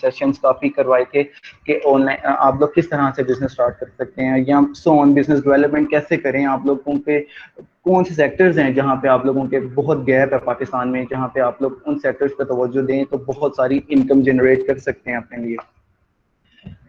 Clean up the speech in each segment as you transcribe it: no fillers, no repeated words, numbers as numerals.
Sessions काफ़ी करवाए थे कि ऑनलाइन आप लोग किस तरह से बिजनेस स्टार्ट कर सकते हैं, या सो ऑन बिजनेस डेवलपमेंट कैसे करें, आप लोगों पे कौन से सेक्टर्स हैं जहाँ पे आप लोगों के बहुत गैप है पाकिस्तान में, जहाँ पे आप लोग उन सेक्टर्स पे तवज्जो दें तो बहुत सारी इनकम जनरेट कर सकते हैं अपने लिए।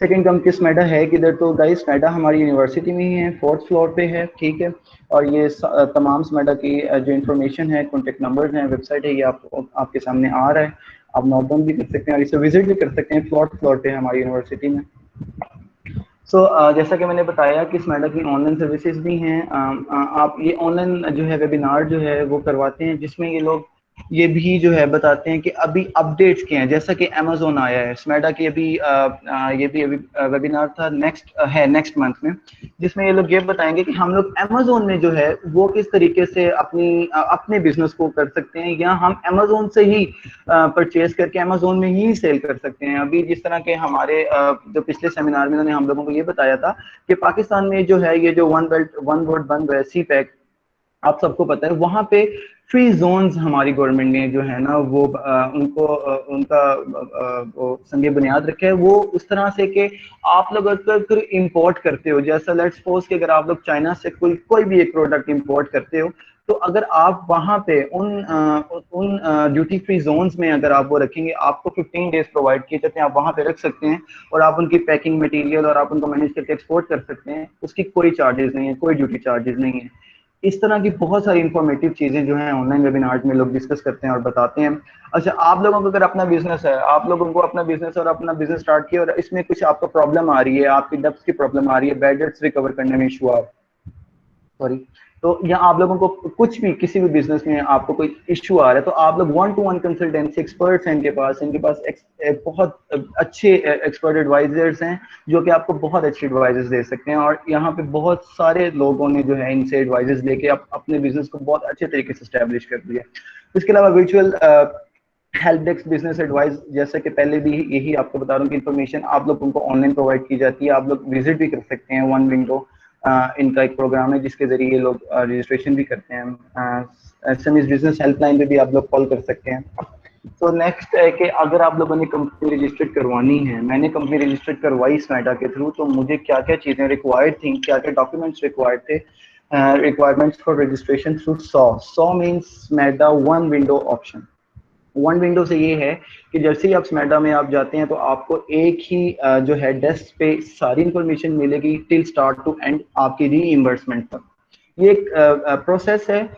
सेकेंड कम किस मैडा है किधर, तो गाइस मैडा हमारी यूनिवर्सिटी में ही है, 4th फ्लोर पे है, ठीक है। और ये तमाम मैडा की जो इन्फॉर्मेशन है, कॉन्टेक्ट नंबर हैं, वेबसाइट है, ये आपके सामने आ रहा है, आप नोट डाउन भी कर सकते हैं और इसे विजिट भी कर सकते हैं, 4th फ्लोर पे है हमारी यूनिवर्सिटी में। जैसा कि मैंने बताया कि स्मैडा की ऑनलाइन सर्विसेज भी हैं। आप ये ऑनलाइन जो है वेबिनार जो है वो करवाते हैं, जिसमें ये लोग ये भी जो है बताते हैं कि अभी अपडेट्स क्या हैं, जैसा कि अमेजोन आया है, स्मैडा की अभी ये भी अभी वेबिनार था, नेक्स्ट मंथ में, जिसमें ये लोग ये बताएंगे कि हम लोग अमेजोन में जो है वो किस तरीके से अपने बिजनेस को कर सकते हैं, या हम अमेजोन से ही परचेज करके अमेजोन में ही सेल कर सकते हैं। अभी जिस तरह के हमारे जो पिछले सेमिनार में उन्होंने हम लोगों को ये बताया था कि पाकिस्तान में जो है ये जो वन बेल्ट वन रोड बन रहा है, सी पैक, आप सबको पता है, वहां पे फ्री जोन्स हमारी गवर्नमेंट ने जो है ना वो उनका वो संगे बुनियाद रखे है, वो उस तरह से कि आप लोग अगर इंपोर्ट करते हो, जैसा लेट्स सपोज कि अगर आप लोग चाइना से कोई भी एक प्रोडक्ट इंपोर्ट करते हो, तो अगर आप वहां पे उन ड्यूटी फ्री जोन्स में अगर आप वो रखेंगे, आपको 15 डेज प्रोवाइड किए जाते हैं, आप वहां पे रख सकते हैं और आप उनकी पैकिंग मटेरियल और आप उनको मैनेज करके एक्सपोर्ट कर सकते हैं, उसकी कोई चार्जेस नहीं है, कोई ड्यूटी चार्जेस नहीं है। इस तरह की बहुत सारी इंफॉर्मेटिव चीजें जो हैं ऑनलाइन वेबिनार्स में लोग डिस्कस करते हैं और बताते हैं। अच्छा, आप लोगों को अगर अपना बिजनेस है, आप लोगों को अपना बिजनेस और अपना बिजनेस स्टार्ट किया और इसमें कुछ आपको प्रॉब्लम आ रही है, आपकी डेब्ट्स की प्रॉब्लम आ रही है, बैड डेट्स रिकवर करने में इशू आ सॉरी, तो या आप लोगों को कुछ भी किसी भी बिजनेस में आपको कोई इश्यू आ रहा है, तो आप लोग 1-to-1 कंसल्टेंसी एक्सपर्ट्स हैं इनके पास बहुत अच्छे एक्सपर्ट एडवाइजर्स हैं जो कि आपको बहुत अच्छे एडवाइजर्स दे सकते हैं, और यहाँ पे बहुत सारे लोगों ने जो है इनसे एडवाइजर्स लेके अपने बिजनेस को बहुत अच्छे तरीके से स्टैब्लिश कर दिया। इसके अलावा virtual help desk business advice, जैसे कि पहले भी यही आपको बता रहा हूँ कि इन्फॉर्मेशन आप लोग उनको ऑनलाइन प्रोवाइड की जाती है, आप लोग विजिट भी कर सकते हैं। वन विंडो इनका एक प्रोग्राम है जिसके जरिए ये लोग रजिस्ट्रेशन भी करते हैं। एसएमएस बिजनेस हेल्पलाइन पे भी आप लोग कॉल कर सकते हैं। तो नेक्स्ट है कि अगर आप लोगों ने कंपनी रजिस्टर्ड करवानी है, मैंने कंपनी रजिस्टर्ड करवाई स्मैडा के थ्रू, तो मुझे क्या क्या चीज़ें रिक्वायर्ड थी, क्या क्या डॉक्यूमेंट्स रिक्वायर्ड थे। Requirements for registration through so means स्मैडा one window option. One window से ये है कि जैसे ही आप स्मैडा में आप जाते हैं तो आपको एक ही जो है डेस्क पे सारी इंफॉर्मेशन मिलेगी टिल स्टार्ट टू एंड आपकी रीइंबर्समेंट तक। ये एक प्रोसेस है,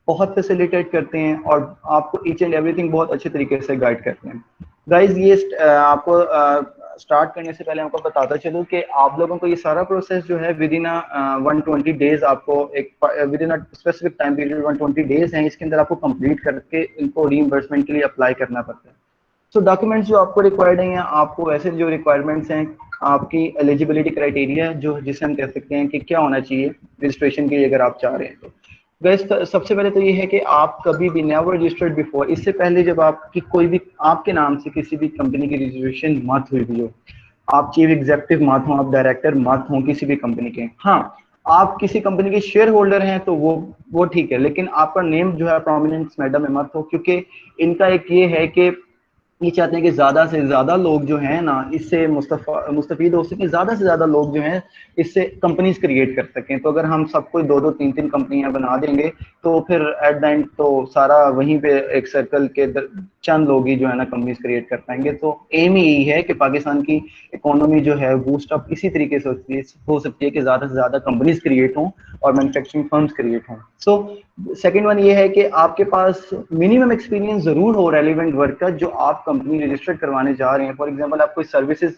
बहुत फैसिलिटेट करते हैं और आपको ईच एंड एवरीथिंग बहुत अच्छे तरीके से गाइड करते हैं। गाइज ये आपको स्टार्ट करने से पहले आपको बताता चलूँ कि आप लोगों को ये सारा प्रोसेस जो है विद इन 120 डेज, आपको एक with in specific time period 120 days है, इसके अंदर आपको कंप्लीट करके इनको रीइंबर्समेंट के लिए अप्लाई करना पड़ता है। सो डॉक्यूमेंट्स जो आपको रिक्वायर्ड हैं, आपको वैसे जो रिक्वायरमेंट्स हैं, आपकी एलिजिबिलिटी क्राइटेरिया जो जिसे हम कह सकते हैं कि क्या होना चाहिए रजिस्ट्रेशन के लिए अगर आप चाह रहे हैं तो गैस, सबसे पहले तो ये है कि आप कभी भी नेवर रजिस्टर्ड बिफोर, इससे पहले जब आपकी कोई भी आपके नाम से किसी भी कंपनी की रजिस्ट्रेशन मत हुई भी हो, आप चीफ एग्जीक्यूटिव मत हो, आप डायरेक्टर मत हो किसी भी कंपनी के, हाँ आप किसी कंपनी के शेयर होल्डर हैं तो वो ठीक है, लेकिन आपका नेम जो है प्रोमिनेंस मैडम में मत हो, क्योंकि इनका एक ये है कि ये चाहते हैं कि ज्यादा से ज्यादा लोग जो हैं ना इससे मुस्तफीद हो सके, ज्यादा से ज्यादा लोग जो हैं इससे कंपनीज क्रिएट कर सकें। तो अगर हम सबको 2-2 3-3 कंपनियां बना देंगे तो फिर एट द एंड तो सारा वहीं पे एक सर्कल के चंद लोग ही जो है ना कंपनीज क्रिएट कर पाएंगे। तो एम ही यही है कि पाकिस्तान की इकोनॉमी जो है बूस्ट अप इसी तरीके से हो सकती है कि ज्यादा से ज्यादा कंपनीज क्रिएट हों और मैन्युफैक्चरिंग फर्म्स क्रिएट हों। सो सेकंड वन ये है कि आपके पास मिनिमम एक्सपीरियंस जरूर हो रेलिवेंट वर्क का जो आप कंपनी रजिस्टर्ड करवाने जा रहे हैं। फॉर एग्जांपल आप कोई सर्विसेज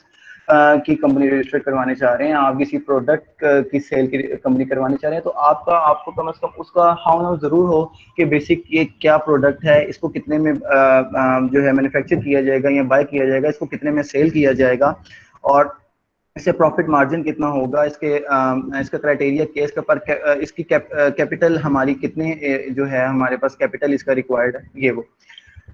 की कंपनी रजिस्टर्ड करवाने चाह रहे हैं, आप किसी प्रोडक्ट की सेल की कंपनी करवाने चाह रहे हैं, तो आपको कम से कम उसका हाउ नाउ जरूर हो कि बेसिक ये क्या प्रोडक्ट है, इसको कितने में जो है मैन्युफैक्चर किया जाएगा या बाय किया जाएगा, इसको कितने में सेल किया जाएगा, और इससे प्रॉफिट मार्जिन कितना होगा, इसका क्राइटेरिया क्या, इसका पर इसकी कैपिटल हमारी कितने जो है हमारे पास कैपिटल इसका रिक्वायर्ड है, ये वो।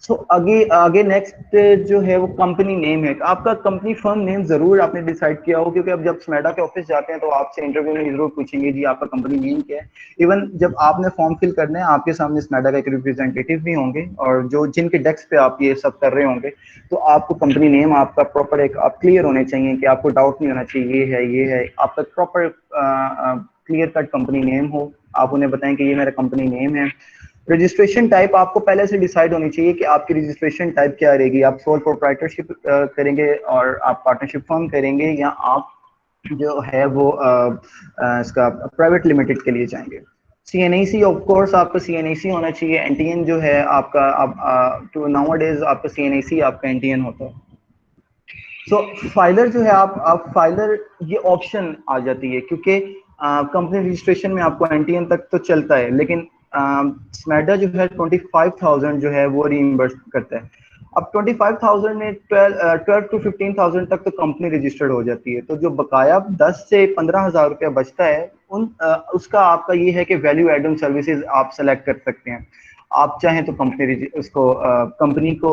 सो आगे आगे नेक्स्ट जो है वो कंपनी नेम है। आपका कंपनी फर्म नेम जरूर आपने डिसाइड किया हो, क्योंकि अब जब स्मेडा के ऑफिस जाते हैं तो आपसे इंटरव्यू में जरूर पूछेंगे जी आपका कंपनी नेम क्या है। इवन जब आपने फॉर्म फिल करना है आपके सामने स्मेडा का एक रिप्रेजेंटेटिव भी होंगे, और जो जिनके डेस्क पे आप ये सब कर रहे होंगे, तो आपको कंपनी नेम आपका प्रॉपर एक आप क्लियर होने चाहिए कि आपको डाउट नहीं होना चाहिए ये है आपका proper clear cut company name हो। आप उन्हें बताएं कि ये मेरा कंपनी नेम है। रजिस्ट्रेशन टाइप आपको पहले से डिसाइड होनी चाहिए कि आपकी रजिस्ट्रेशन टाइप क्या रहेगी। आप सोल प्रोप्राइटरशिप करेंगे और आप पार्टनरशिप फर्म करेंगे, या आप जो है वो इसका प्राइवेट लिमिटेड के लिए जाएंगे। सीएनआईसी ऑफ कोर्स आपका सीएनआईसी होना चाहिए। एनटीएन जो है आपका अब टू नाउ डेज आपका सीएनआईसी आपका एनटीएन होता है। सो फाइलर जो है आप फाइलर ये ऑप्शन आ जाती है, क्योंकि कंपनी रजिस्ट्रेशन में आपको एनटीएन तक तो चलता है, लेकिन स्मेडा जो है 25,000 जो है वो रीइंबर्स करता है। अब 25,000 में 12 to 15,000 तक तो कंपनी रजिस्टर्ड हो जाती है, तो जो बकाया 10 से 15,000 रुपया बचता है उसका आपका ये है कि वैल्यू एडिंग सर्विसेज आप सेलेक्ट कर सकते हैं। आप चाहें तो कंपनी उसको कंपनी को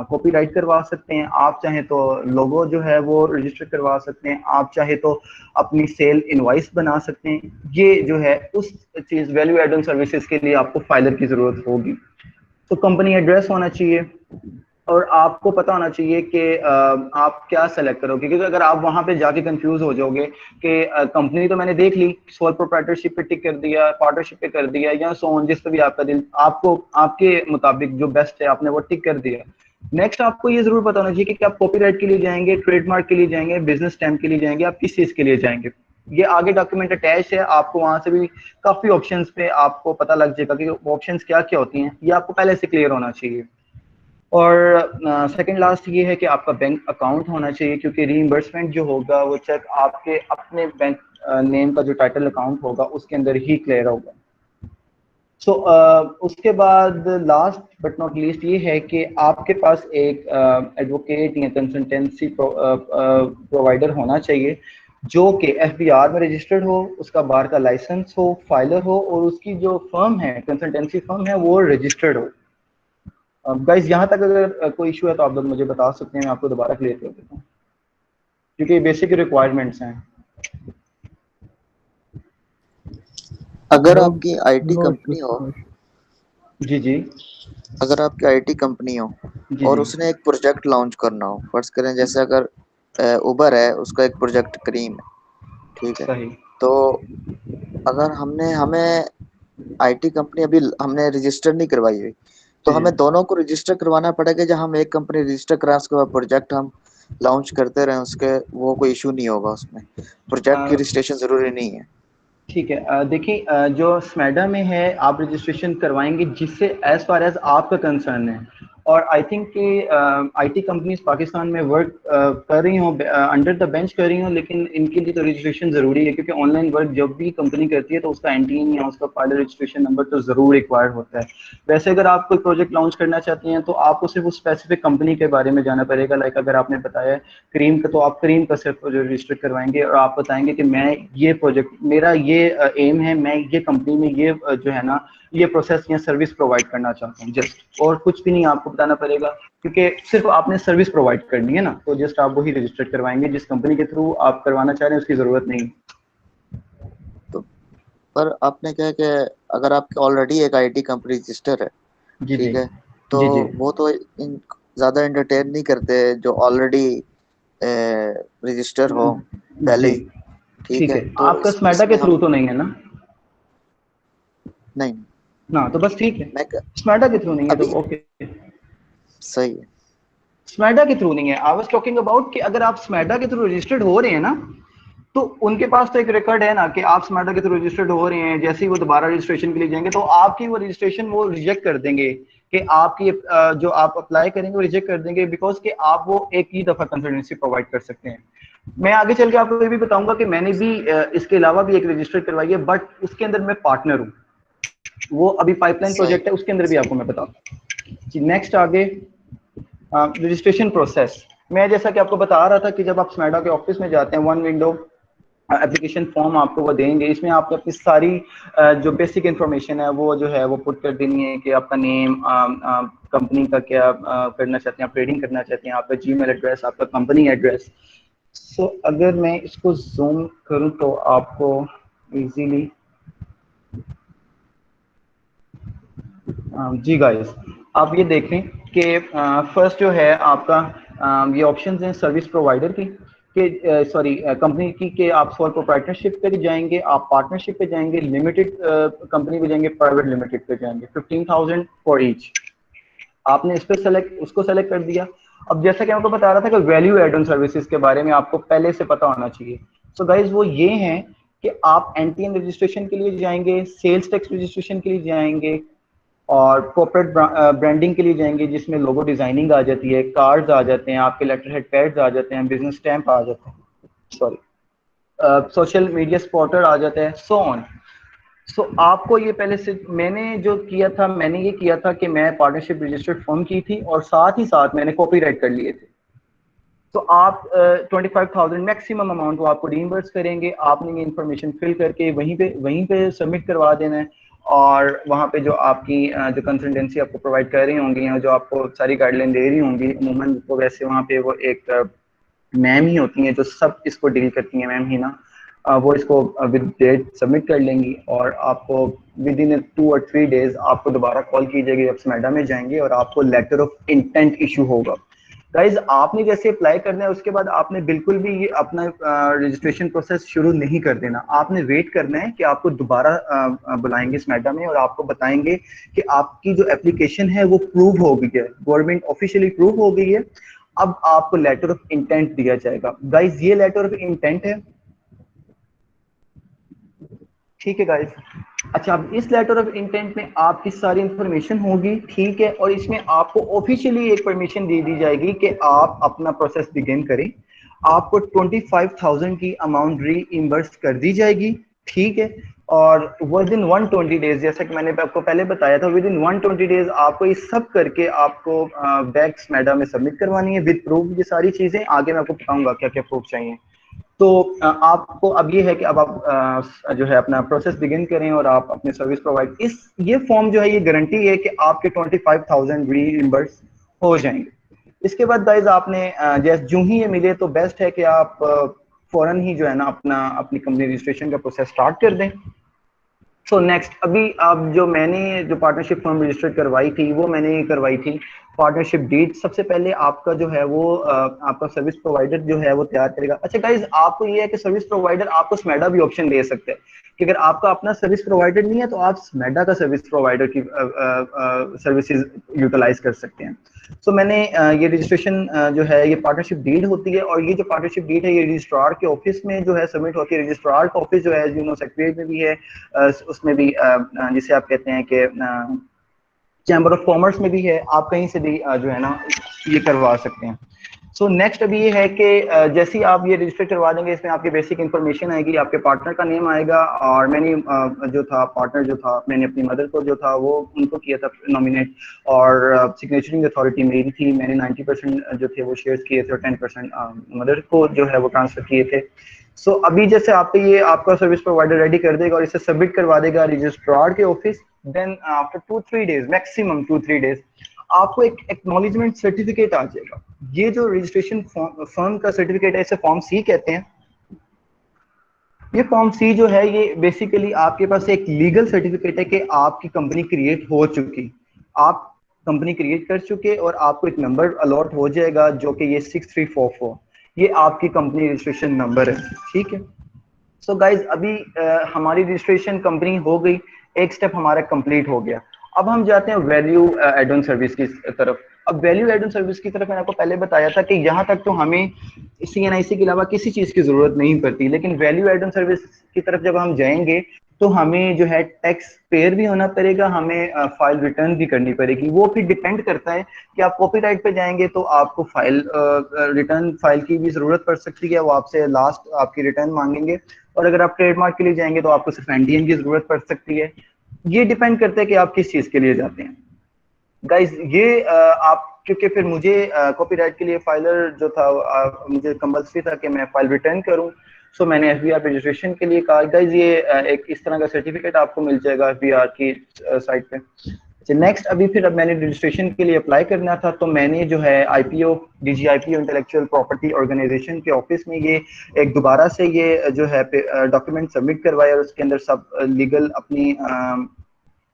कॉपीराइट करवा सकते हैं, आप चाहें तो लोगो जो है वो रजिस्टर करवा सकते हैं, आप चाहे तो अपनी सेल इनवॉइस बना सकते हैं। ये जो है उस चीज वैल्यू एडिंग सर्विसेज के लिए आपको फाइलर की जरूरत होगी। तो कंपनी एड्रेस होना चाहिए, और आपको पता होना चाहिए कि आप क्या सेलेक्ट करोगे, क्योंकि अगर आप वहां पे जाके कंफ्यूज हो जाओगे कि कंपनी तो मैंने देख ली, सोल प्रोप्राइटरशिप पे टिक कर दिया, पार्टनरशिप पे कर दिया, या सो ऑन जिस पे भी आपका दिल आपको आपके मुताबिक जो बेस्ट है आपने वो टिक कर दिया। नेक्स्ट आपको ये जरूर पता होना चाहिए कि आप कॉपीराइट के लिए जाएंगे, ट्रेडमार्क के लिए जाएंगे, बिजनेस स्टैम्प के लिए जाएंगे, आप किस चीज के लिए जाएंगे। ये आगे डॉक्यूमेंट अटैच है, आपको वहां से भी काफी ऑप्शंस पे आपको पता लग जाएगा कि ऑप्शंस क्या क्या होती हैं, ये आपको पहले से क्लियर होना चाहिए। और सेकंड लास्ट ये है कि आपका बैंक अकाउंट होना चाहिए, क्योंकि रीइंबर्समेंट जो होगा वो चेक आपके अपने बैंक नेम का जो टाइटल अकाउंट होगा उसके अंदर ही क्लियर होगा। सो उसके बाद लास्ट बट नॉट लीस्ट ये है कि आपके पास एक एडवोकेट या कंसल्टेंसी प्रोवाइडर होना चाहिए जो कि एफबीआर में रजिस्टर्ड हो, उसका बार का लाइसेंस हो, फाइलर हो, और उसकी जो फर्म है कंसल्टेंसी फर्म है वो रजिस्टर्ड हो। गाइस यहाँ तक अगर कोई इशू है तो आप लोग मुझे बता सकते हैं, मैं आपको दोबारा क्लियर कर देता हूँ, क्योंकि बेसिक रिक्वायरमेंट्स हैं। अगर आपकी आईटी कंपनी हो, जी जी अगर आपकी आईटी कंपनी हो जी और जी उसने एक प्रोजेक्ट लॉन्च करना हो, फर्ज करें जैसे अगर उबर है, उसका एक प्रोजेक्ट क्रीम है, ठीक है। सही। तो अगर हमने हमें आईटी कंपनी अभी हमने रजिस्टर नहीं करवाई हुई, तो जी हमें दोनों को रजिस्टर करवाना पड़ेगा। जब हम एक कंपनी रजिस्टर कराएं उसके बाद प्रोजेक्ट हम लॉन्च करते रहें, उसके वो कोई इशू नहीं होगा, उसमें प्रोजेक्ट की रजिस्ट्रेशन जरूरी नहीं है। ठीक है। देखिए जो स्मेडा में है आप रजिस्ट्रेशन करवाएंगे जिससे एज फार एज आपका कंसर्न है, और आई थिंक कि आईटी कंपनीज पाकिस्तान में वर्क कर रही हों, अंडर द बेंच कर रही हों, लेकिन इनके लिए तो रजिस्ट्रेशन जरूरी है, क्योंकि ऑनलाइन वर्क जब भी कंपनी करती है तो उसका एनटीएन या उसका फाइलर रजिस्ट्रेशन नंबर तो जरूर रिक्वायर्ड होता है। वैसे अगर आप कोई प्रोजेक्ट लॉन्च करना चाहते हैं तो आपको सिर्फ उस स्पेसिफिक कंपनी के बारे में जाना पड़ेगा। लाइक अगर आपने बताया क्रीम का, तो आप क्रीम का सिर्फ रजिस्टर करवाएंगे और आप बताएंगे कि मैं ये प्रोजेक्ट मेरा ये एम है, मैं ये कंपनी में ये जो है ना ये प्रोसेस या सर्विस प्रोवाइड करना चाहता हूँ जस्ट, और कुछ भी नहीं आपको बताना पड़ेगा, क्योंकि सिर्फ आपने सर्विस प्रोवाइड करनी है ना, तो जस्ट आप वही रजिस्टर करवाएंगे जिस कंपनी के थ्रू आप करवाना चाह रहे हैं, उसकी जरूरत नहीं। तो पर आपने क्या कि अगर आपकी ऑलरेडी एक आईटी कंपनी रजिस्टर है, जी जी ठीक है, तो जी जी वो तो ज्यादा एंटरटेन नहीं करते जो ऑलरेडी रजिस्टर हो पहले जी ही, ठीक ठीक है। है। तो आपका स्मेडा के इसमें थ्रू हम तो नहीं है ना? नहीं, ना तो बस ठीक है। मैं स्मेडा के थ्रू नहीं है तो अभी ओके। सही है। स्मेडा के थ्रू नहीं है, आई वाज टॉकिंग अबाउट कि अगर आप स्मेडा के थ्रू रजिस्टर्ड हो रहे हैं ना, तो उनके पास तो एक रिकॉर्ड है ना कि आप स्मेडा के थ्रू रजिस्टर्ड हो रहे हैं, जैसे ही वो दोबारा रजिस्ट्रेशन के लिए जाएंगे तो आपकी वो रजिस्ट्रेशन वो रिजेक्ट कर देंगे, कि आपकी जो आप अप्लाई करेंगे वो रिजेक्ट कर देंगे, बिकॉज कि आप वो एक ही दफा कंसल्टेंसी प्रोवाइड कर सकते हैं। मैं आगे चल के आपको ये भी बताऊंगा कि मैंने भी इसके अलावा भी एक रजिस्टर करवाई है, बट उसके अंदर मैं पार्टनर हूँ, वो अभी पाइपलाइन सही प्रोजेक्ट है, उसके अंदर भी आपको मैं बताऊँ। जी नेक्स्ट आगे रजिस्ट्रेशन प्रोसेस। मैं जैसा कि आपको बता रहा था कि जब आप स्मेडा के ऑफिस में जाते हैं, वन विंडो एप्लीकेशन फॉर्म आपको वो देंगे। इसमें आपको अपनी सारी जो बेसिक इंफॉर्मेशन है वो जो है वो पुट कर देनी है कि आपका नेम, कंपनी का क्या करना चाहते हैं, आप ट्रेडिंग करना चाहते हैं, आपका जीमेल एड्रेस, आपका कंपनी एड्रेस। सो अगर मैं इसको जूम करूं तो आपको इजीली, जी गाइस आप ये देखें कि फर्स्ट जो है आपका ये ऑप्शंस हैं सर्विस प्रोवाइडर की के सॉरी कंपनी की, कि आप फॉर प्रोप्राइटरशिप पे जाएंगे, आप पार्टनरशिप पे जाएंगे, लिमिटेड कंपनी पे जाएंगे, प्राइवेट लिमिटेड पे जाएंगे। 15,000 फॉर ईच। आपने इस पे सेलेक्ट, उसको सेलेक्ट कर दिया। अब जैसा कि मैं आपको बता रहा था कि वैल्यू एड ऑन सर्विसेज के बारे में आपको पहले से पता होना चाहिए। सो गाइज वो ये हैं कि आप एनटीएन रजिस्ट्रेशन के लिए जाएंगे, सेल्स टैक्स रजिस्ट्रेशन के लिए जाएंगे, और कॉर्पोरेट ब्रांडिंग के लिए जाएंगे जिसमें लोगो डिजाइनिंग आ जाती है, कार्ड्स आ जाते हैं, आपके लेटर हेड पैड्स आ जाते हैं, बिजनेस स्टैंप आ जाते हैं, सॉरी सोशल मीडिया स्पॉटर आ जाता है, सो ऑन। सो आपको ये पहले से, मैंने जो किया था, मैंने ये किया था कि मैं पार्टनरशिप रजिस्टर्ड फर्म की थी और साथ ही साथ मैंने कॉपीराइट कर लिए थे। तो आप 25,000 मैक्सिमम अमाउंट वो आपको रीइंबर्स करेंगे। आपने ये इन्फॉर्मेशन फिल करके वहीं पे सबमिट करवा देना है। और वहाँ पे जो आपकी जो कंसल्टेंसी आपको प्रोवाइड कर रही होंगी या जो आपको सारी गाइडलाइन दे रही होंगी, अमूमन तो वैसे वहाँ पे वो एक मैम ही होती हैं जो सब इसको डील करती हैं, मैम ही ना, वो इसको विद डेट सबमिट कर लेंगी और आपको विद इन 2 और 3 डेज आपको दोबारा कॉल की जाएगी, आप स्मैडा में जाएंगे और आपको लेटर ऑफ इंटेंट इशू होगा। गाइज आपने जैसे अप्लाई करना है उसके बाद आपने बिल्कुल भी ये अपना रजिस्ट्रेशन प्रोसेस शुरू नहीं कर देना। आपने वेट करना है कि आपको दोबारा बुलाएंगे स्मैडा में और आपको बताएंगे कि आपकी जो एप्लीकेशन है वो प्रूव हो गई है, गवर्नमेंट ऑफिशियली प्रूव हो गई है। अब आपको लेटर ऑफ इंटेंट दिया जाएगा। गाइज ये लेटर ऑफ इंटेंट है, ठीक है गाइज। अच्छा, अब इस लेटर ऑफ इंटेंट में आपकी सारी इंफॉर्मेशन होगी, ठीक है, और इसमें आपको ऑफिशियली एक परमिशन दे दी जाएगी कि आप अपना प्रोसेस बिगिन करें। आपको 25,000 की अमाउंट रीइंबर्स कर दी जाएगी, ठीक है। और विद इन 120 डेज, जैसा कि मैंने आपको पहले बताया था, विद इन 120 डेज आपको ये सब करके आपको बैक्स मैडा में सबमिट करवानी है विद प्रूफ। ये सारी चीजें आगे मैं आपको बताऊंगा क्या क्या प्रूफ चाहिए। तो आपको अब ये है कि अब आप जो है अपना प्रोसेस बिगिन करें और आप अपने सर्विस प्रोवाइड, इस ये फॉर्म जो है ये गारंटी है कि आपके 25,000 रीइंबर्स हो जाएंगे। इसके बाद गाइज आपने जैसे जो ही ये मिले तो बेस्ट है कि आप फौरन ही जो है ना अपना अपनी कंपनी रजिस्ट्रेशन का प्रोसेस स्टार्ट कर दें। सो नेक्स्ट, अभी अब जो मैंने जो पार्टनरशिप फॉर्म रजिस्टर करवाई थी वो मैंने करवाई थी पार्टनरशिप डीड। सबसे पहले आपका जो है वो आपका सर्विस प्रोवाइडर जो है वो तैयार करेगा। अच्छा गाइज आपको ये है कि सर्विस प्रोवाइडर आपको स्मैडा भी ऑप्शन दे सकते हैं कि अगर आपका अपना सर्विस प्रोवाइडर नहीं है तो आप स्मैडा का सर्विस प्रोवाइडर की सर्विसेज यूटिलाइज कर सकते हैं। सो मैंने ये रजिस्ट्रेशन जो है ये पार्टनरशिप डीड होती है और ये जो पार्टनरशिप डीड है ये रजिस्ट्रार के ऑफिस में जो है सबमिट होती है। रजिस्ट्रार का ऑफिस जो है यू नो सेक्रेटरीट में भी है, उसमें भी जिसे आप कहते हैं कि चैम्बर ऑफ कॉमर्स में भी है, आप कहीं से भी जो है ना ये करवा सकते हैं। सो नेक्स्ट अभी ये है कि जैसे ही आप ये रजिस्टर करवा देंगे इसमें आपकी बेसिक इन्फॉर्मेशन आएगी, आपके पार्टनर का नेम आएगा और मैंने जो था पार्टनर जो था मैंने अपनी मदर को जो था वो उनको किया था नॉमिनेट, और सिग्नेचरिंग अथॉरिटी मेरी थी, मैंने 90% जो थे वो शेयर्स किए थे और 10% मदर को जो है वो ट्रांसफर किए थे। सो अभी जैसे आपको ये आपका सर्विस प्रोवाइडर रेडी कर देगा और इसे सबमिट करवा देगा रजिस्ट्रार के office, then after 2-3 days, maximum 2-3 days आपको एक एक्नॉलेजमेंट सर्टिफिकेट आ जाएगा। ये जो रजिस्ट्रेशन फर्म का सर्टिफिकेट है इसे फॉर्म सी कहते हैं। ये फॉर्म सी जो है ये बेसिकली आपके पास एक लीगल सर्टिफिकेट है कि आपकी कंपनी क्रिएट हो चुकी, आप कंपनी क्रिएट कर चुके और आपको एक नंबर अलॉट हो जाएगा जो कि ये 6344, ये आपकी कंपनी रजिस्ट्रेशन नंबर है, ठीक है। सो गाइज अभी हमारी रजिस्ट्रेशन कंपनी हो गई, एक स्टेप हमारा कंप्लीट हो गया। अब हम जाते हैं वैल्यू एड ऑन सर्विस की तरफ। अब वैल्यू एड ऑन सर्विस की तरफ मैंने आपको पहले बताया था कि यहाँ तक तो हमें सीएनआईसी के अलावा किसी चीज की जरूरत नहीं पड़ती, लेकिन वैल्यू एड ऑन सर्विस की तरफ जब हम जाएंगे तो हमें जो है टैक्स पेयर भी होना पड़ेगा, हमें फाइल रिटर्न भी करनी पड़ेगी। वो फिर डिपेंड करता है कि आप कॉपीराइट पे जाएंगे तो आपको फाइल रिटर्न फाइल की भी जरूरत पड़ सकती है, वो आपसे लास्ट आपकी रिटर्न मांगेंगे। और अगर आप ट्रेडमार्क के लिए जाएंगे तो आपको सिर्फ एनडीएम की जरूरत पड़ सकती है। ये डिपेंड करता है कि आप किस चीज के लिए जाते हैं। गाइज ये आप, क्योंकि फिर मुझे कॉपीराइट के लिए फाइलर जो था मुझे कंपल्सरी था कि मैं फाइल रिटर्न करूं। सो मैंने FBR रजिस्ट्रेशन के लिए कहा गाइज ये एक इस तरह का सर्टिफिकेट आपको मिल जाएगा FBR की साइट पे। नेक्स्ट अभी फिर अब मैंने रजिस्ट्रेशन के लिए अप्लाई करना था, तो मैंने जो है IPO DGIPO intellectual property organisation के ऑफिस में ये एक दोबारा से ये जो है डॉक्यूमेंट सबमिट करवाया और उसके अंदर सब लीगल अपनी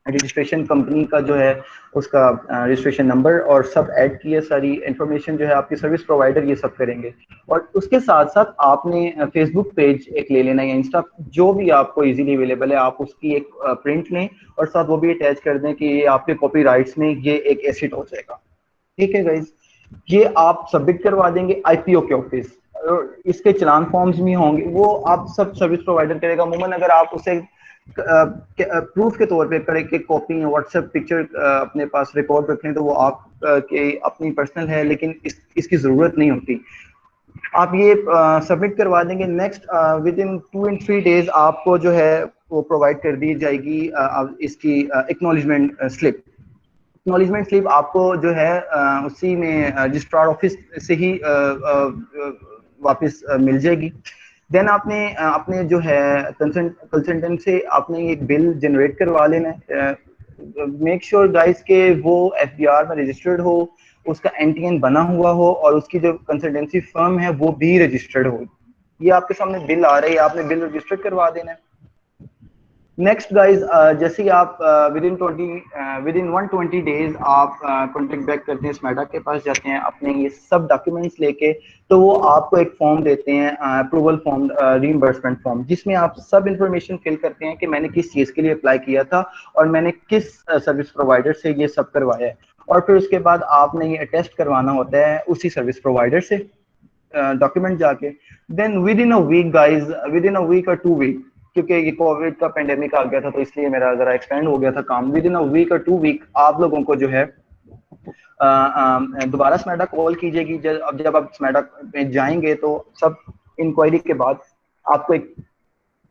रजिस्ट्रेशन कंपनी का जो है उसका रजिस्ट्रेशन नंबर और सब ऐड किए, सारी इंफॉर्मेशन जो है आपकी सर्विस प्रोवाइडर ये सब करेंगे। और उसके साथ साथ आपने फेसबुक पेज एक ले लेना या इंस्टा, जो भी आपको इजीली अवेलेबल है, आप उसकी एक प्रिंट लें और साथ वो भी अटैच कर दें कि ये आपके कॉपीराइट्स में ये एक एसेट हो जाएगा। ठीक है गाइज, ये आप सबमिट करवा देंगे IPO के ऑफिस, इसके चलान फॉर्म्स भी होंगे, वो आप सब सर्विस प्रोवाइडर करेगा। अमूमन अगर आप उसे प्रूफ के तौर पे करें कि कॉपी व्हाट्सएप पिक्चर अपने पास रिकॉर्ड रखें, तो वो आप के अपनी पर्सनल है, लेकिन इसकी जरूरत नहीं होती। आप ये सबमिट करवा देंगे। Next with in 2 and 3 days आपको जो है वो प्रोवाइड कर दी जाएगी इसकी एक्नॉलेजमेंट स्लिप। एक्नॉलेजमेंट स्लिप आपको जो है उसी में रजिस्ट्रार ऑफिस से ही वापस मिल जाएगी। देन आपने अपने जो है कंसल्टेंट से आपने एक बिल जनरेट करवा लेना है। मेक श्योर गाइस के वो FBR में रजिस्टर्ड हो, उसका NTN बना हुआ हो और उसकी जो कंसल्टेंसी फर्म है वो भी रजिस्टर्ड हो। ये आपके सामने बिल आ रही है, आपने बिल रजिस्टर करवा देना है। नेक्स्ट गाइज, जैसे ही आप विद इन 120 डेज आप कॉन्टेक्ट बैक करते हैं, स्मेडा के पास जाते हैं अपने ये सब डॉक्यूमेंट्स लेके, तो वो आपको एक फॉर्म देते हैं, अप्रूवल फॉर्म, रीइंबर्समेंट फॉर्म, जिसमें आप सब इंफॉर्मेशन फिल करते हैं कि मैंने किस चीज़ के लिए अप्लाई किया था और मैंने किस सर्विस प्रोवाइडर से ये सब करवाया है। और फिर उसके बाद आपने ये अटेस्ट करवाना होता है उसी सर्विस प्रोवाइडर से डॉक्यूमेंट जाके। Then within a week guys, within a week और 2 वीक, क्योंकि ये कोविड का पेंडेमिक आ गया था तो इसलिए मेरा जरा एक्सपेंड हो गया था काम, विद इन अ वीक और 2 वीक आप लोगों को जो है दोबारा स्मेडा कॉल कीजिएगी। जब आप स्मेडा में जाएंगे तो सब इंक्वायरी के बाद आपको एक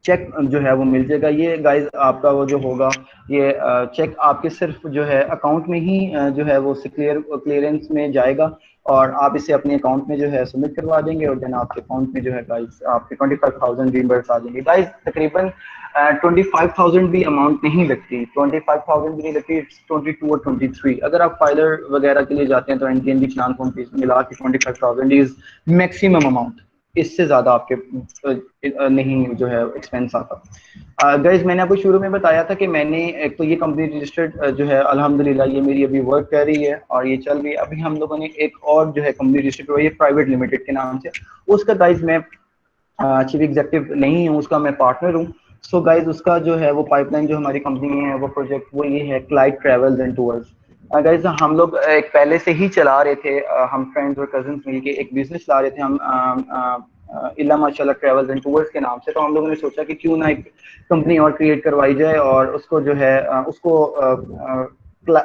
चेक जो है वो मिल जाएगा। ये गाइज आपका वो जो होगा, ये चेक आपके सिर्फ जो है अकाउंट में ही जो है वो क्लियरेंस में जाएगा और आप इसे अपने अकाउंट में जो है सबमिट करवा देंगे और देन आपके अकाउंट में जो है गाइज आपके 25,000 रिम्बर्स आ जाएंगे। गाइज तकरीबन 25,000 भी अमाउंट नहीं लगती, 25,000 भी नहीं लगती, 22 और 23। अगर आप फाइलर वगैरह के लिए जाते हैं तो NTN की चलान फॉर्म फीस मिला के 25,000 इज मैक्सिमम अमाउंट, इससे ज्यादा आपके नहीं जो है एक्सपेंस आता। गाइज मैंने आपको शुरू में बताया था कि मैंने एक तो ये कंपनी रजिस्टर्ड जो है अल्हम्दुलिल्लाह ये मेरी अभी वर्क कर रही है और ये चल रही है। अभी हम लोगों ने एक और जो है कंपनी रजिस्टर्ड हुई है प्राइवेट लिमिटेड के नाम से, उसका गाइज मैं चीफ एग्जीक्यूटिव नहीं हूँ, उसका मैं पार्टनर हूँ। सो गाइज उसका जो है वो पाइपलाइन जो हमारी कंपनी है वो प्रोजेक्ट वो ये है Clyde travels and tours. Guys हम लोग एक पहले से ही चला रहे थे, हम फ्रेंड्स और कजन्स मिलके एक बिजनेस ला रहे थे हम इल्ला माशाल्लाह ट्रेवल्स एंड टूर्स के नाम से। तो हम लोगों ने सोचा कि क्यों ना एक कंपनी और क्रिएट करवाई जाए और उसको जो है उसको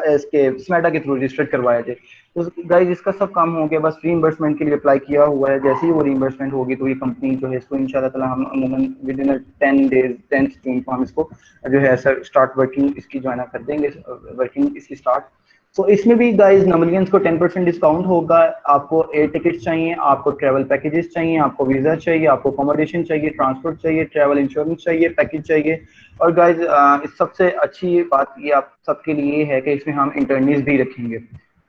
इसके स्मेडा के थ्रू रजिस्टर्ड करवाया जाए। तो गाइस इसका सब काम हो गया, बस रीइंबर्समेंट के लिए अप्लाई किया हुआ है। जैसे ही वो रीइंबर्समेंट होगी तो ये कंपनी जो है इसको इंशाल्लाह ताला हम अमूमन विद इन 10 डेज 10 जून को हम इसको जो है सर स्टार्ट वर्किंग इसकी ज्वाइन कर देंगे, वर्किंग इसकी स्टार्ट। तो इसमें भी गाइस नॉमिनियंस को 10% डिस्काउंट होगा। आपको एयर टिकट्स चाहिए, आपको ट्रैवल पैकेजेस चाहिए, आपको वीजा चाहिए, आपको अकोमोडेशन चाहिए, ट्रांसपोर्ट चाहिए, ट्रैवल इंश्योरेंस चाहिए, पैकेज चाहिए। और गाइस इस सबसे अच्छी बात ये आप सबके लिए है कि इसमें हम इंटर्नीज भी रखेंगे,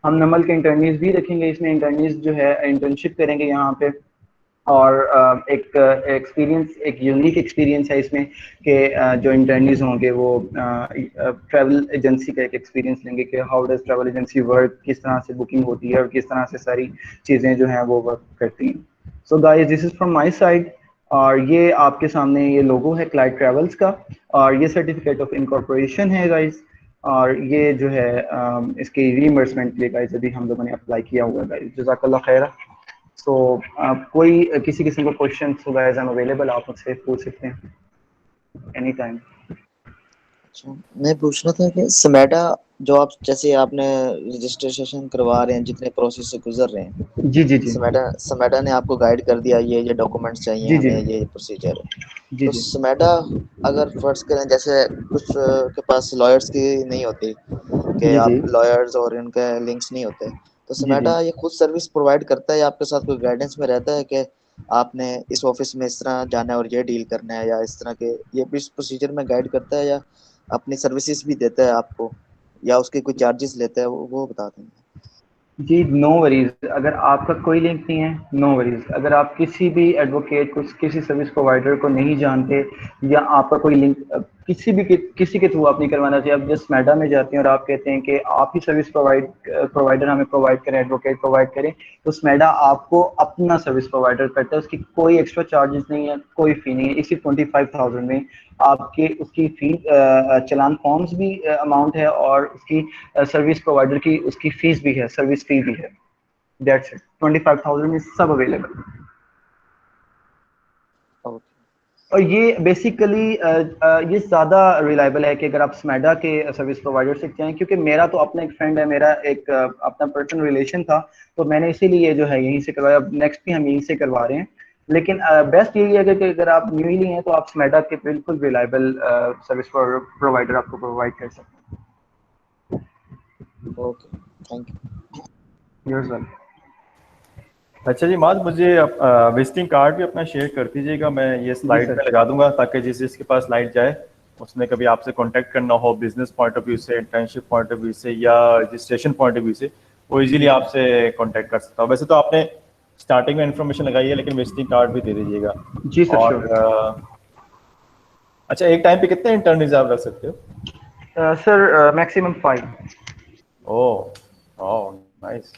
हम नमल के इंटर्नीज भी रखेंगे। इसमें इंटर्नीज जो है इंटर्नशिप करेंगे यहाँ पे और एक एक्सपीरियंस, एक यूनिक एक्सपीरियंस है इसमें कि जो इंटर्नीज होंगे वो ट्रैवल एजेंसी का एक एक्सपीरियंस लेंगे कि how does travel agency work, किस तरह से बुकिंग होती है और किस तरह से सारी चीज़ें जो हैं वो वर्क करती हैं। So guys this is from my side और ये आपके सामने ये लोगो है क्लाइड ट्रैवल्स का और ये सर्टिफिकेट ऑफ इनकॉर्पोरेशन है गाइस। और ये जो है इसके रीइंबर्समेंट के लिए गाइस अभी हम लोगों ने अप्लाई किया हुआ है गाइस। जज़ाकल्लाह खैर। सो कोई किसी किस्म का क्वेश्चन हो गाइस, आई एम अवेलेबल, आप मुझसे पूछ सकते हैं एनी टाइम। अच्छा, मैं पूछना था कि स्मेडा जो आप जैसे आपने रजिस्ट्रेशन करवा रहे हैं, जितने प्रोसेस से गुजर रहे हैं, जी जी जी स्मेडा ने आपको गाइड कर दिया ये डॉक्यूमेंट्स चाहिए जी जी हमें, ये प्रोसीजर है। जी तो जी स्मेडा अगर फर्ज करें जैसे कुछ के पास लॉयर्स की नहीं होती कि जी जी आप लॉयर्स और इनके लिंक्स नहीं होते, तो जी जी स्मेडा ये खुद सर्विस प्रोवाइड करता है या आपके साथ कोई गाइडेंस में रहता है कि आपने इस ऑफिस में इस तरह जाना है और ये डील करना है, या इस तरह के ये भी प्रोसीजर में गाइड करता है, या अपनी सर्विसेज भी देता है आपको, या उसके कोई चार्जेस लेता है, वो बता देंगे। जी, नो वरीज, अगर आपका कोई लिंक नहीं है, नो वरीज, अगर आप किसी भी एडवोकेट को, किसी सर्विस प्रोवाइडर को नहीं जानते, या आपका कोई लिंक किसी के थ्रू आप नहीं करवाना चाहिए, आप जस्ट मैडा में जाते हैं और आप कहते हैं कि आप ही सर्विस प्रोवाइडर हमें प्रोवाइड करें, एडवोकेट प्रोवाइड करें, तो स्मेडा आपको अपना सर्विस प्रोवाइडर करता है, उसकी कोई एक्स्ट्रा चार्जेस नहीं है, कोई फी नहीं है। इसी 25,000 में आपके उसकी फी, चलान फॉर्म्स भी अमाउंट है, और उसकी सर्विस प्रोवाइडर की उसकी फीस भी है, सर्विस फी भी है। दैट्स इट, 25,000 में सब अवेलेबल। ओके। और ये बेसिकली ये ज़्यादा रिलायबल है कि अगर आप स्मेडा के सर्विस प्रोवाइडर से जाएं, क्योंकि मेरा तो अपना एक फ्रेंड है, मेरा एक अपना पर्सनल रिलेशन था, तो मैंने इसीलिए जो है यहीं से करवाया, अब नेक्स्ट भी हम यहीं से करवा रहे हैं। लेकिन बेस्ट यही है कि अगर आप न्यूली हैं तो आप स्मेडा के बिल्कुल रिलायबल सर्विस प्रोवाइडर आपको प्रोवाइड कर सकते ओके, थैंक यू। हैं। You're welcome. अच्छा जी माज, मुझे विजिटिंग कार्ड भी अपना शेयर कर दीजिएगा, मैं ये जी स्लाइड सर। पे लगा दूंगा, ताकि जिसके पास स्लाइड जाए उसने कभी आपसे कांटेक्ट करना हो बिजनेस पॉइंट ऑफ व्यू से, इंटर्नशिप पॉइंट ऑफ व्यू से, या रजिस्ट्रेशन पॉइंट ऑफ व्यू से, वो इजीली आपसे कांटेक्ट कर सकता हो। वैसे तो आपने स्टार्टिंग में इन्फॉर्मेशन लगाई है, लेकिन विजिटिंग कार्ड भी दे दीजिएगा। जी सर, और श्योर। अच्छा, एक टाइम पे कितने इंटर्न रिजर्व रख सकते हो? Sir maximum 5। ओह ओह, नाइस।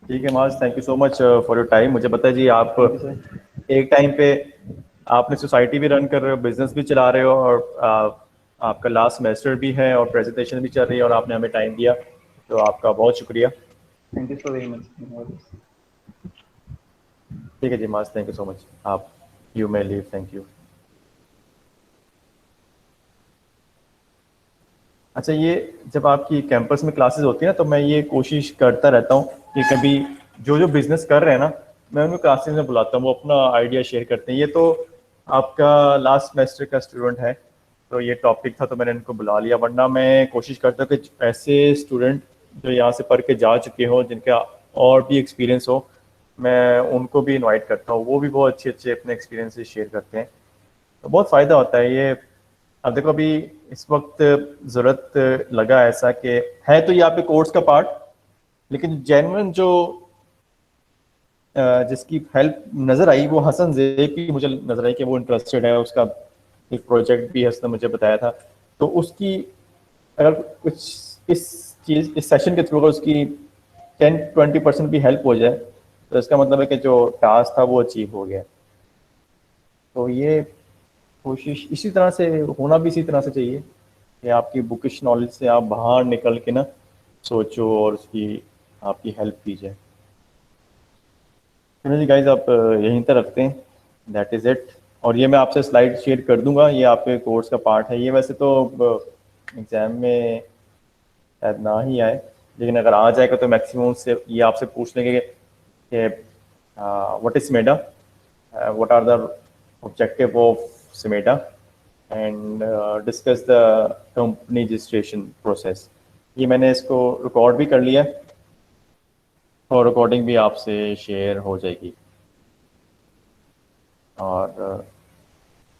ठीक है माज, thank you so much for your time. मुझे पता है जी, आप थैंक यू सर। एक टाइम पे आपने सोसाइटी भी रन कर रहे हो, बिजनेस भी चला रहे हो, और आपका लास्ट सेमेस्टर भी है और प्रेजेंटेशन भी चल रही है, और आपने हमें टाइम दिया, तो आपका बहुत शुक्रिया। Thank you so very much. ठीक है जी माज, थैंक यू सो मच। आप you may leave, thank you. अच्छा, ये जब आपकी कैंपस में क्लासेस होती है ना, तो मैं ये कोशिश करता रहता हूँ कि कभी जो जो बिजनेस कर रहे हैं ना, मैं उनको क्लासेस में बुलाता हूँ, वो अपना आइडिया शेयर करते हैं। ये तो आपका लास्ट सेमेस्टर का स्टूडेंट है, तो ये टॉपिक था तो मैंने इनको बुला लिया, वरना मैं कोशिश करता हूँ कि ऐसे स्टूडेंट जो यहाँ से पढ़ के जा चुके हों, जिनका और भी एक्सपीरियंस हो, मैं उनको भी इन्वाइट करता हूँ। वो भी बहुत अच्छे अच्छे अपने एक्सपीरियंसेस शेयर करते हैं, तो बहुत फ़ायदा होता है ये। अब देखो, अभी इस वक्त ज़रूरत लगा ऐसा कि है तो ये आपके कोर्स का पार्ट, लेकिन जेन्युइन जो जिसकी हेल्प नज़र आई वो हसन ज़ेब की मुझे नज़र आई कि वो इंटरेस्टेड है, उसका एक प्रोजेक्ट भी उसने मुझे बताया था। तो उसकी अगर कुछ इस सेशन के थ्रू अगर उसकी 10-20% भी हेल्प हो जाए, तो इसका मतलब है कि जो टास्क था वो अचीव हो गया। तो ये कोशिश इसी तरह से होना भी इसी तरह से चाहिए कि आपकी बुकिश नॉलेज से आप बाहर निकल के ना सोचो और उसकी आपकी हेल्प की जाए। चलो जी गाइज, आप यहीं तक रखते हैं, दैट इज़ इट। और ये मैं आपसे स्लाइड शेयर कर दूंगा, ये आपके कोर्स का पार्ट है। ये वैसे तो एग्ज़ाम में शायद ना ही आए, लेकिन अगर आ जाएगा तो मैक्सिमम से ये आपसे पूछ लेंगे कि what is SMETA, what are the objective of SMETA, and discuss the company registration process। ये मैंने इसको रिकॉर्ड भी कर लिया और रिकॉर्डिंग भी आपसे शेयर हो जाएगी। और